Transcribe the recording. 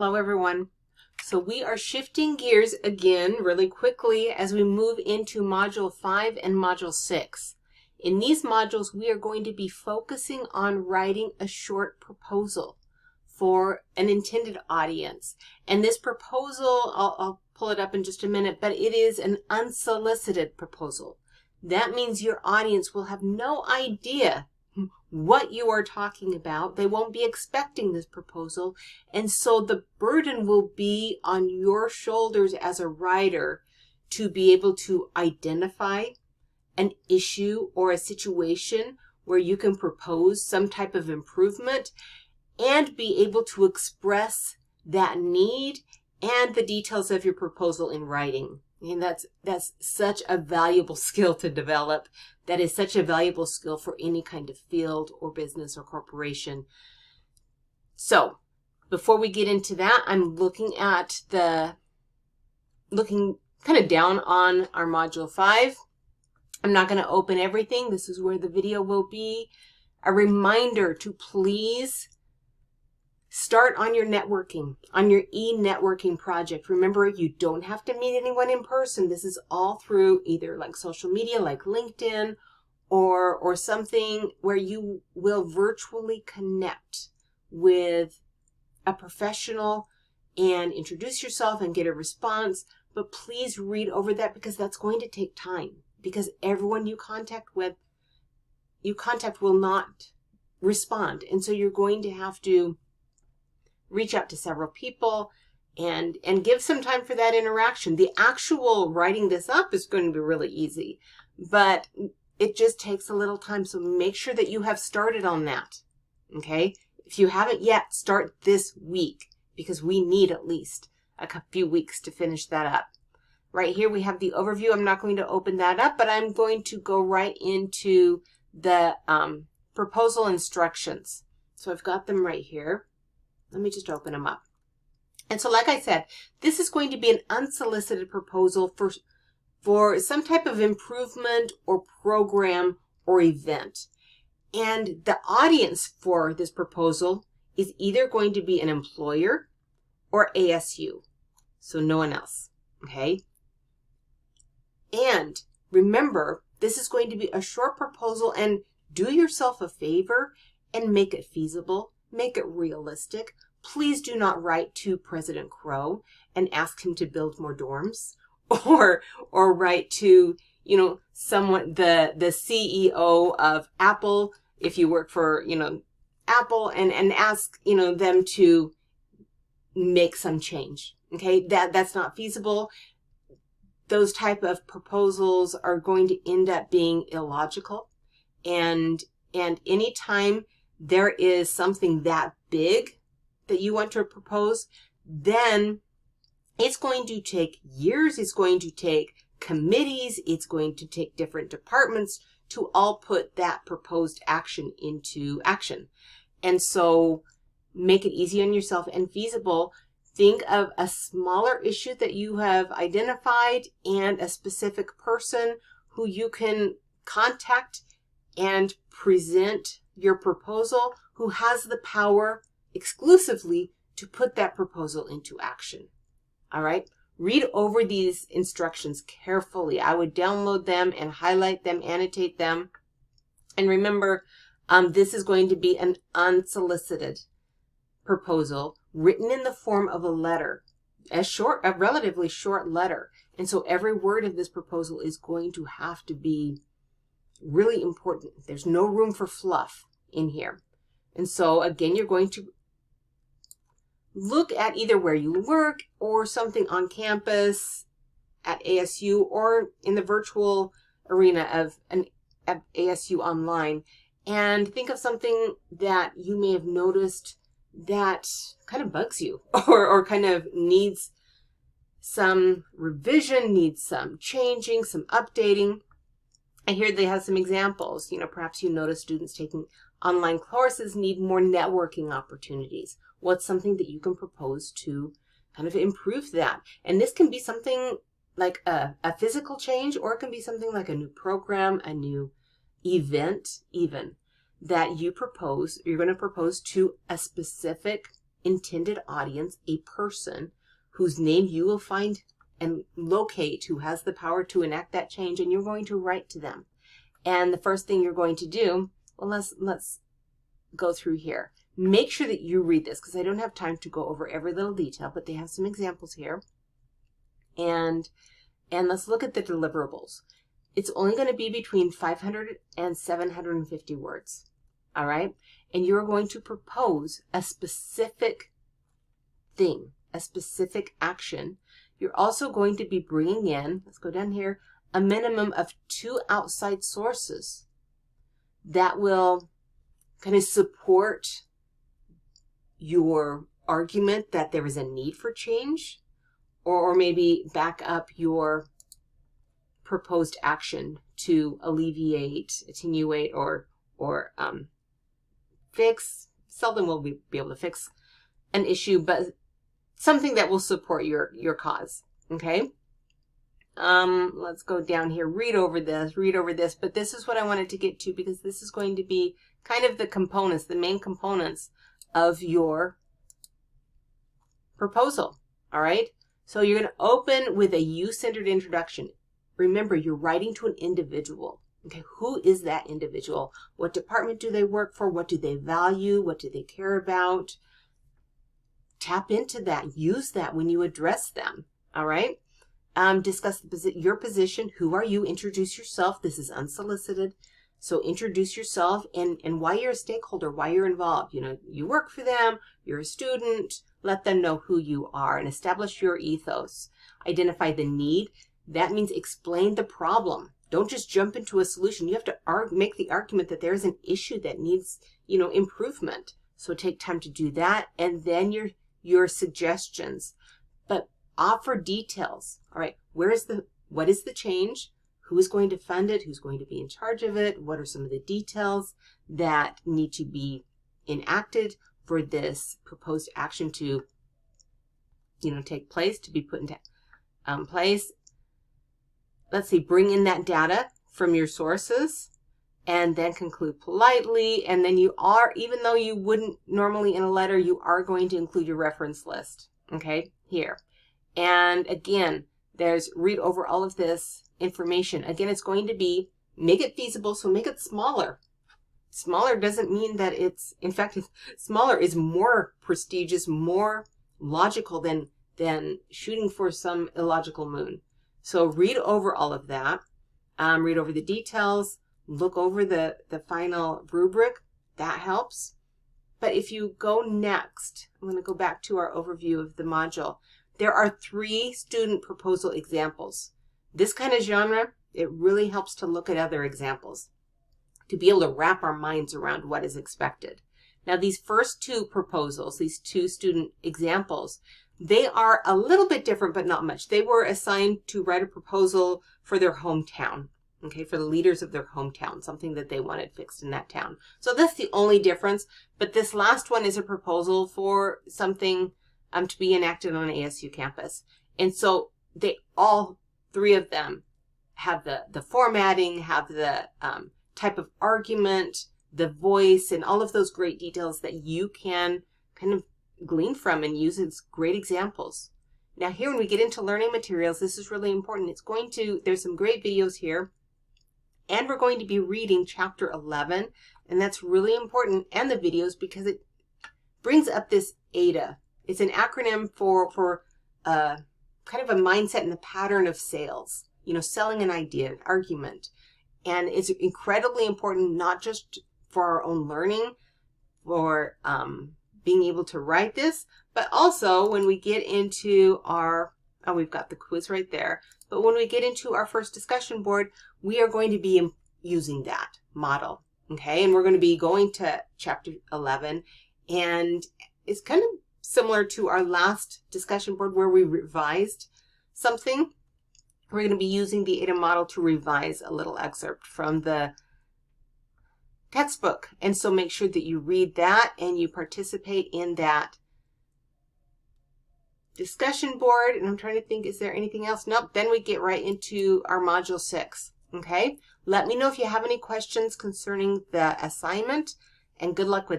Hello everyone. So we are shifting gears again really quickly as we move into Module 5 and Module 6. In these modules, we are going to be focusing on writing a short proposal for an intended audience. And this proposal, I'll pull it up in just a minute, but it is an unsolicited proposal. That means your audience will have no idea what you are talking about. They won't be expecting this proposal. And so the burden will be on your shoulders as a writer to be able to identify an issue or a situation where you can propose some type of improvement and be able to express that need and the details of your proposal in writing. And that's such a valuable skill to develop. That is such a valuable skill for any kind of field or business or corporation. So before we get into that, I'm looking kind of down on our Module 5. I'm not going to open everything. This is where the video will be. A reminder to please start on your networking, on your e-networking project. Remember, you don't have to meet anyone in person. This is all through either like social media, like LinkedIn, or something where you will virtually connect with a professional and introduce yourself and get a response. But please read over that because that's going to take time, because everyone you contact will not respond. And so you're going to have to reach out to several people and give some time for that interaction. The actual writing this up is going to be really easy, but it just takes a little time. So make sure that you have started on that. Okay. If you haven't yet, start this week because we need at least a few weeks to finish that up. Right here, we have the overview. I'm not going to open that up, but I'm going to go right into the proposal instructions. So I've got them right here. Let me just open them up. And so like I said, this is going to be an unsolicited proposal for some type of improvement or program or event. And the audience for this proposal is either going to be an employer or ASU. So no one else, okay? And remember, this is going to be a short proposal, and do yourself a favor and make it feasible. Make it realistic. Please do not write to President Crow and ask him to build more dorms, or write to, someone, the CEO of Apple, if you work for, Apple, and ask, them to make some change. Okay, that's not feasible. Those type of proposals are going to end up being illogical, and anytime there is something that big that you want to propose, then it's going to take years. It's going to take committees. It's going to take different departments to all put that proposed action into action. And so make it easy on yourself and feasible. Think of a smaller issue that you have identified and a specific person who you can contact and present your proposal, who has the power exclusively to put that proposal into action. All right. Read over these instructions carefully. I would download them and highlight them, annotate them. And remember, this is going to be an unsolicited proposal written in the form of a letter, a relatively short letter. And so every word of this proposal is going to have to be really important. There's no room for fluff in here. And so again, you're going to look at either where you work or something on campus at ASU or in the virtual arena of an ASU online, and think of something that you may have noticed that kind of bugs you or kind of needs some revision, needs some changing, some updating. And here they have some examples. Perhaps you notice students taking online courses need more networking opportunities. What's something that you can propose to kind of improve that? And this can be something like a physical change, or it can be something like a new program, a new event even, that you're going to propose to a specific intended audience, a person whose name you will find and locate, who has the power to enact that change, and you're going to write to them. And the first thing you're going to do, well, let's go through here. Make sure that you read this, because I don't have time to go over every little detail, but they have some examples here. And let's look at the deliverables. It's only going to be between 500 and 750 words. All right? And you're going to propose a specific thing, a specific action. You're also going to be bringing in, let's go down here, a minimum of 2 outside sources that will kind of support your argument that there is a need for change, or maybe back up your proposed action to alleviate, attenuate, or fix. Seldom will we be able to fix an issue, but something that will support your cause. Okay. Let's go down here, read over this, but this is what I wanted to get to, because this is going to be kind of the components, the main components of your proposal. All right. So you're going to open with a you-centered introduction. Remember, you're writing to an individual. Okay. Who is that individual? What department do they work for? What do they value? What do they care about? Tap into that. Use that when you address them. All right. Discuss your position. Who are you? Introduce yourself. This is unsolicited. So introduce yourself and why you're a stakeholder, why you're involved. You know, you work for them, you're a student. Let them know who you are and establish your ethos. Identify the need. That means explain the problem. Don't just jump into a solution. You have to make the argument that there is an issue that needs, improvement. So take time to do that. And then your suggestions. But offer details. All right. What is the change? Who is going to fund it? Who's going to be in charge of it? What are some of the details that need to be enacted for this proposed action to, take place, to be put into place? Let's see, bring in that data from your sources and then conclude politely. And then even though you wouldn't normally in a letter, you are going to include your reference list, okay, here. And again, read over all of this information. Again, it's going to be, make it feasible, so make it smaller. Smaller doesn't mean that in fact, smaller is more prestigious, more logical than shooting for some illogical moon. So read over all of that, read over the details, look over the final rubric. That helps. But if you go next, I'm going to go back to our overview of the module. There are 3 student proposal examples. This kind of genre, it really helps to look at other examples, to be able to wrap our minds around what is expected. Now, these first 2 proposals, these 2 student examples, they are a little bit different, but not much. They were assigned to write a proposal for their hometown, okay, for the leaders of their hometown, something that they wanted fixed in that town. So that's the only difference. But this last one is a proposal for something to be enacted on an ASU campus. And so all 3 of them have the formatting, have the type of argument, the voice, and all of those great details that you can kind of glean from and use as great examples. Now here, when we get into learning materials, this is really important. There's some great videos here, and we're going to be reading chapter 11, and that's really important, and the videos, because it brings up this ADA. It's an acronym for kind of a mindset and the pattern of sales, selling an idea, an argument. And it's incredibly important, not just for our own learning, for being able to write this, but also when we get into we've got the quiz right there. But when we get into our first discussion board, we are going to be using that model. Okay. And we're going to be going to chapter 11, and it's kind of similar to our last discussion board where we revised something. We're going to be using the ADA model to revise a little excerpt from the textbook. And so make sure that you read that and you participate in that discussion board. And I'm trying to think, is there anything else? Nope. Then we get right into our module 6. Okay. Let me know if you have any questions concerning the assignment, and good luck with that.